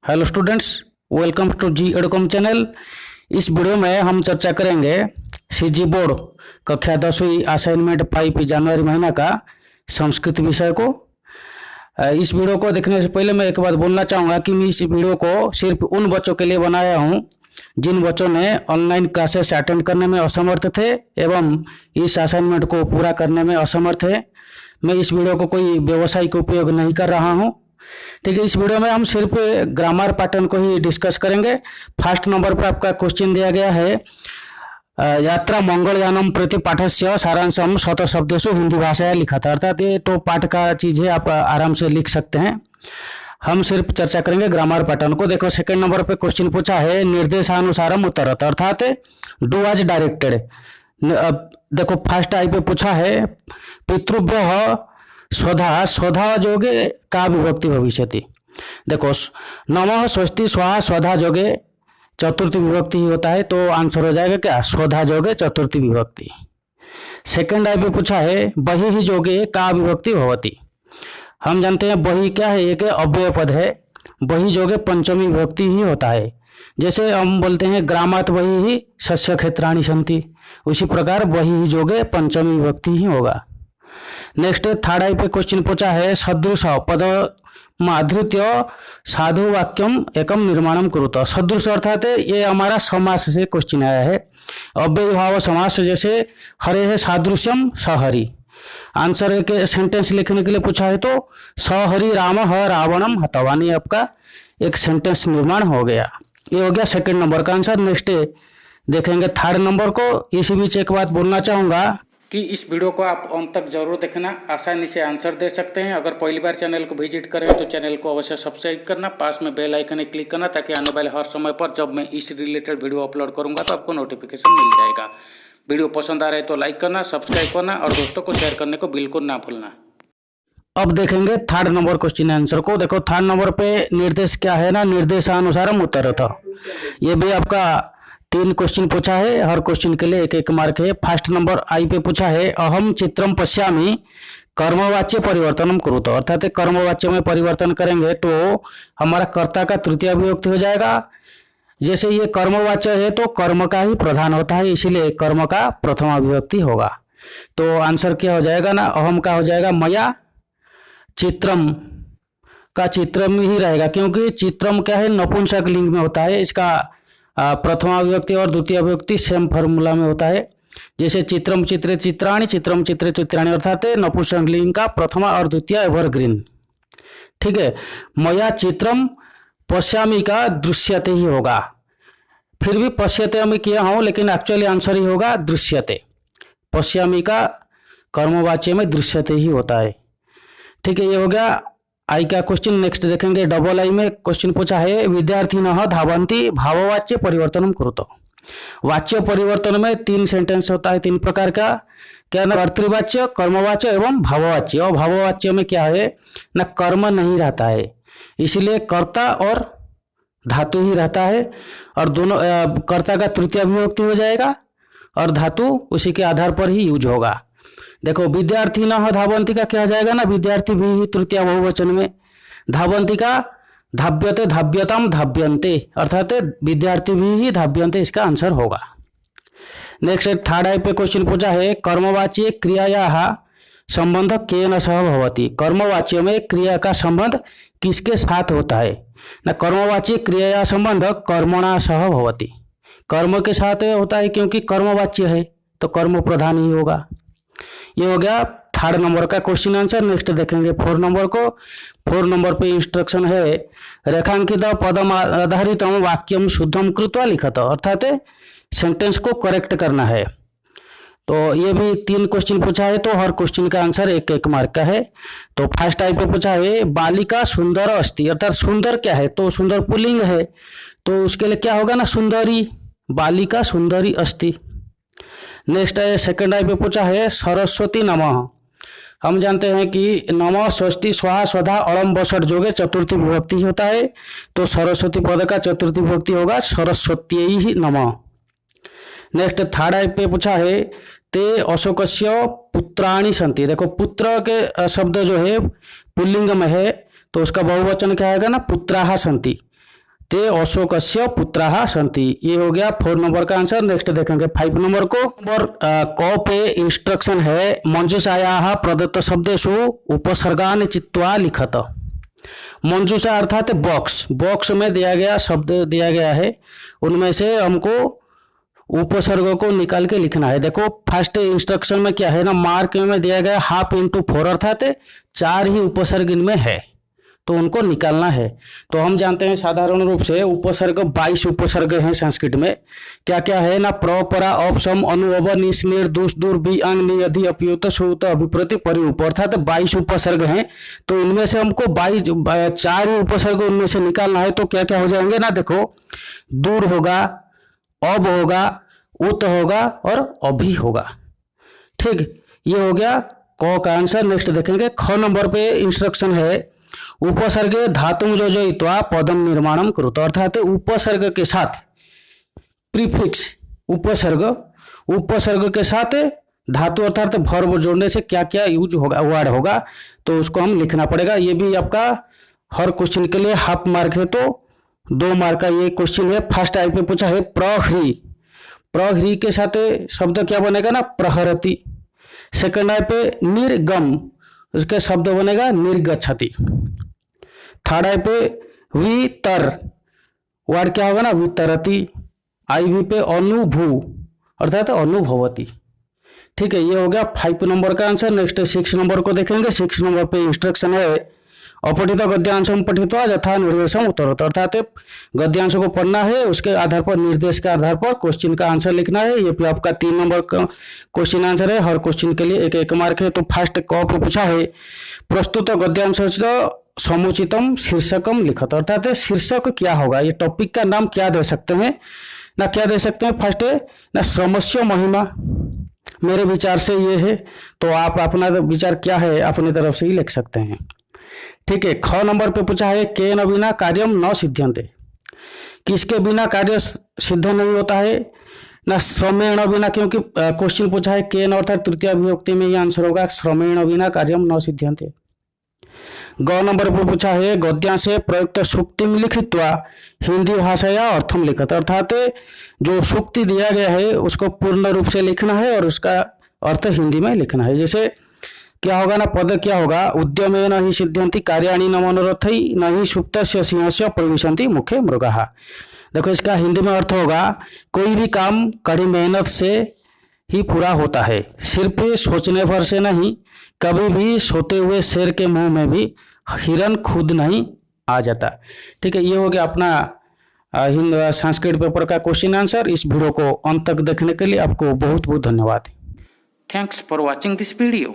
Hello students, welcome to G Educom channel. इस video में हम चर्चा करेंगे सीजी बोर्ड कक्षा 10वीं असाइनमेंट 5 जनवरी महीना का संस्कृत विषय को। इस वीडियो को देखने से पहले मैं एक बात बोलना चाहूँगा कि मैं इस वीडियो को सिर्फ उन बच्चों के लिए बनाया हूँ जिन बच्चों ने ऑनलाइन क्लासेस अटेंड करने में असमर्थ थे एवं इस असाइनमेंट को पूरा करने में असमर्थ है। मैं इस वीडियो को कोई व्यावसायिक उपयोग नहीं कर रहा हूँ। ठीक है, इस वीडियो में हम सिर्फ ग्रामर पैटर्न को ही डिस्कस करेंगे। फर्स्ट नंबर पर आपका क्वेश्चन दिया गया है, यात्रा मंगलयानम प्रति पाठस्य सारांशम शत शब्देषु हिंदी भाषा लिखा था। अर्थात ये तो पाठ का चीज है, आप आराम से लिख सकते हैं। हम सिर्फ चर्चा करेंगे ग्रामर पैटर्न को। देखो सेकंड नंबर पे क्वेश्चन पूछा है, निर्देशानुसारम उत्तरत, अर्थात डू एज डायरेक्टेड। देखो फर्स्ट आई पे पूछा है, पितृभ्य स्वधा, स्वधा जोगे का विभक्ति भविष्यति। देखो नमः स्वस्ति स्वाहा स्वधा जोगे चतुर्थी विभक्ति ही होता है, तो आंसर हो जाएगा क्या, स्वधा जोगे चतुर्थी विभक्ति। सेकंड आई पे पूछा है, बहि ही जोगे का विभक्ति भवति। हम जानते हैं बहि क्या है, एक अव्यय पद है, बहि जोगे पंचमी विभक्ति ही होता है। जैसे हम बोलते हैं ग्रामात बहि ही शस्य क्षेत्राणि सन्ति, उसी प्रकार बहि ही जोगे पंचमी विभक्ति ही होगा। नेक्स्ट थर्ड आई पे क्वेश्चन पूछा है, सदृश पद माधृत्य साधु वाक्यम एकम निर्माणम कुरुत। सदृश अर्थात ये हमारा समास से क्वेश्चन आया है, अव्यय भाव समास। जैसे हरे है सादृश्यम सहरि, आंसर के सेंटेंस लिखने के लिए पूछा है तो सहरि राम ह रावणम हतवान, ये आपका एक सेंटेंस निर्माण हो गया। ये हो गया सेकंड नंबर का आंसर। नेक्स्ट देखेंगे थर्ड नंबर को। इसी बीच एक बात बोलना चाहूँगा कि इस वीडियो को आप अंत तक जरूर देखना, आसानी से आंसर दे सकते हैं। अगर पहली बार चैनल को विजिट करें तो चैनल को अवश्य सब्सक्राइब करना, पास में बेल आइकन क्लिक करना, ताकि आने वाले हर समय पर जब मैं इस रिलेटेड वीडियो अपलोड करूंगा तो आपको नोटिफिकेशन मिल जाएगा। वीडियो पसंद आ रहे तो लाइक करना, सब्सक्राइब करना और दोस्तों को शेयर करने को बिल्कुल ना भूलना। अब देखेंगे थर्ड नंबर क्वेश्चन आंसर को। देखो थर्ड नंबर पे निर्देश क्या है ना, निर्देशानुसारम उत्तर था। ये भी आपका 3 क्वेश्चन पूछा है, हर क्वेश्चन के लिए 1-1 मार्क है। फर्स्ट नंबर आई पे पूछा है, अहम चित्रम पश्यामि कर्मवाच्य परिवर्तनम कुरुत, अर्थात कर्मवाच्य में परिवर्तन करेंगे तो हमारा कर्ता का तृतीय विभक्ति हो जाएगा। जैसे ये कर्मवाच्य है तो कर्म का ही प्रधान होता है, इसीलिए कर्म का प्रथमा विभक्ति होगा। तो आंसर क्या हो जाएगा ना, अहम का हो जाएगा मया, चित्रम का चित्रम ही रहेगा, क्योंकि चित्रम क्या है नपुंसक लिंग में होता है। इसका प्रथमा विभक्ति और द्वितीय विभक्ति सेम फॉर्मूला में होता है। जैसे चित्रम चित्रे चित्राणि, चित्रम चित्रे चित्राणि, अर्थात नपुंसक लिंग का प्रथमा और द्वितीय एवरग्रीन। ठीक है, मया चित्रम पश्यामि का दृश्यते ही होगा। फिर भी पश्यते हम किया हूँ, लेकिन एक्चुअली आंसर ही होगा दृश्यते। पश्यामि का कर्मवाच्य में दृश्यते ही होता है। ठीक है, ये हो गया आई का क्वेश्चन। नेक्स्ट देखेंगे डबल आई में क्वेश्चन पूछा है, विद्यार्थिनः धावन्ति भाववाच्य परिवर्तनम कुरुतो। वाच्य परिवर्तन में 3 सेंटेंस होता है, 3 प्रकार का, क्या ना, कर्तृवाच्य, कर्मवाच्य एवं भाववाच्य। और भाववाच्य में क्या है ना, कर्म नहीं रहता है, इसलिए कर्ता और धातु ही रहता है, और दोनों कर्ता का तृतीय विभक्ति हो जाएगा और धातु उसी के आधार पर ही यूज होगा। देखो विद्यार्थी न धावंती का क्या हो जाएगा ना, विद्यार्थी भी ही तृतीय बहुवचन में, धावंती का धाव्यते धाव्यताम धाव्यन्ते, अर्थात विद्यार्थी भी ही धाव्यन्ते, इसका आंसर होगा। नेक्स्ट थर्ड आई पे क्वेश्चन पूछा है, कर्मवाच्य क्रियायाः संबंध केन सह भवति। कर्मवाच्य में क्रिया का संबंध किसके साथ होता है ना, कर्मवाच्य क्रिया संबंध कर्मणा सह भवति, कर्म के साथ होता है, क्योंकि कर्मवाच्य है तो कर्म प्रधान ही होगा। ये हो गया थर्ड नंबर का क्वेश्चन आंसर। नेक्स्ट देखेंगे 4 नंबर को। 4 नंबर पे इंस्ट्रक्शन है, रेखांकित पदम आधारित वाक्यम शुद्धम कृत्वा लिखत, अर्थात सेंटेंस को करेक्ट करना है। तो ये भी 3 क्वेश्चन पूछा है, तो हर क्वेश्चन का आंसर 1-1 मार्क का है। तो फर्स्ट टाइप पे पूछा है, बालिका सुंदर अस्ति, अर्थात सुंदर क्या है, तो सुंदर पुल्लिंग है, तो उसके लिए क्या होगा ना, सुंदरी, बालिका सुंदरी अस्ति। नेक्स्ट है सेकंड आई पे पूछा है, सरस्वती नमः। हम जानते हैं कि नमः स्वस्ति स्वाहा स्वधा अड़म बसठ जोगे चतुर्थी विभक्ति होता है, तो सरस्वती पद का चतुर्थी विभक्ति होगा सरस्वती ही नमः। नेक्स्ट थर्ड आई पे पूछा है, ते अशोकस्य पुत्राणि सन्ति। देखो पुत्र के शब्द जो है पुल्लिंग में है, तो उसका बहुवचन क्या आएगा ना, पुत्राः सन्ति। ते अशोकस्य पुत्राः सन्ति। ये हो गया 4 नंबर का आंसर। नेक्स्ट देखेंगे 5 नंबर को। नंबर क पे इंस्ट्रक्शन है मंजूषायाः प्रदत्त शब्देषु उपसर्गान् चित्वा लिखत। मंजूषा अर्थात बॉक्स, बॉक्स में दिया गया शब्द दिया गया है, उनमें से हमको उपसर्ग को निकाल के लिखना है। देखो फर्स्ट इंस्ट्रक्शन में क्या है ना, मार्क में दिया गया 1/2 अर्थात 4 ही उपसर्ग इनमें है, तो उनको निकालना है। तो हम जानते हैं साधारण रूप से उपसर्ग 22 उपसर्ग हैं संस्कृत में। क्या क्या है ना, प्र, परा, अप, सम, अनु, अव, निस, निर, दुस, दुर, बी, अंग, नि, अधि, अप्युत, सुत, अभिप्रति, परिरूप अर्थात 22 उपसर्ग हैं। तो इनमें से हमको 4 ही उपसर्ग उनमें से निकालना है। तो क्या क्या हो जाएंगे ना, देखो दूर होगा, अब होगा, उत होगा और अभी होगा। ठीक, ये हो गया क का आंसर। नेक्स्ट देखेंगे ख नंबर पे इंस्ट्रक्शन है उपसर्गे धातुम योजयित्वा पदम निर्माणम कुरुत। अर्थात उपसर्ग के साथ प्रीफिक्स, उपसर्ग के साथ धातु अर्थात वर्ब जोड़ने से क्या क्या यूज होगा, वर्ड होगा, तो उसको हम लिखना पड़ेगा। ये भी आपका हर क्वेश्चन के लिए हाफ मार्क है, तो 2 मार्क का ये क्वेश्चन है। फर्स्ट टाइप में पूछा है प्रहरी, प्रहरी के साथ शब्द क्या बनेगा ना, प्रहरति। सेकंड टाइप पे निर्गम, उसके शब्द बनेगा निर्गच्छति। थर्ड टाइप पे वितर, वर्ड क्या होगा ना, वितरति। IV पे अनुभू अर्थात अनुभवती। ठीक है, ये हो गया 5 नंबर का आंसर। नेक्स्ट 6 नंबर को देखेंगे। 6 नंबर पे इंस्ट्रक्शन है अपठित गद्यांशम पठित्वा यथा निर्देशम उत्तरत। अर्थात गद्यांश को पढ़ना है, उसके आधार पर, निर्देश के आधार पर क्वेश्चन का आंसर लिखना है। ये भी आपका 3 नंबर का क्वेश्चन आंसर है। हर क्वेश्चन के लिए 1-1 मार्क है। तो फर्स्ट क पे पूछा है प्रस्तुत गद्यांश समुचितम शीर्षकम लिखत। अर्थात शीर्षक क्या होगा, ये टॉपिक का नाम क्या दे सकते हैं ना, क्या दे सकते हैं। फर्स्ट है ना श्रमस्य महिमा, मेरे विचार से ये है, तो आप अपना विचार क्या है अपनी तरफ से ही लिख सकते हैं। ठीक है, ख नंबर पे पूछा है केन बिना कार्यम न सिद्ध्यन्ते। किसके बिना कार्य सिद्ध नहीं होता है ना, श्रमेण बिना, क्योंकि क्वेश्चन पूछा है केन अर्थात तृतीय विभक्ति में ये आंसर होगा श्रमेण बिना कार्यम न सिद्ध्यन्ते। ग नंबर पर पूछा है गद्यांशे प्रयुक्त सूक्ति लिखित्वा हिंदी भाषाया अर्थम लिखत। अर्थात जो सूक्ति दिया गया है उसको पूर्ण रूप से लिखना है और उसका अर्थ हिंदी में लिखना है। जैसे क्या होगा ना, पद क्या होगा, उद्यमेन हि सिद्ध्यन्ति कार्याणि न मनोरथै न हि सुप्तस्य सिंहस्य प्रविशन्ति मुखे मृगाः। देखो इसका हिंदी में अर्थ होगा कोई भी काम कड़ी मेहनत से ही पूरा होता है, सिर्फ सोचने भर से नहीं। कभी भी सोते हुए शेर के मुंह में भी हिरन खुद नहीं आ जाता। ठीक है, ये हो गया अपना संस्कृत पेपर का क्वेश्चन आंसर। इस वीडियो को अंत तक देखने के लिए आपको बहुत बहुत धन्यवाद। Thanks for watching this video.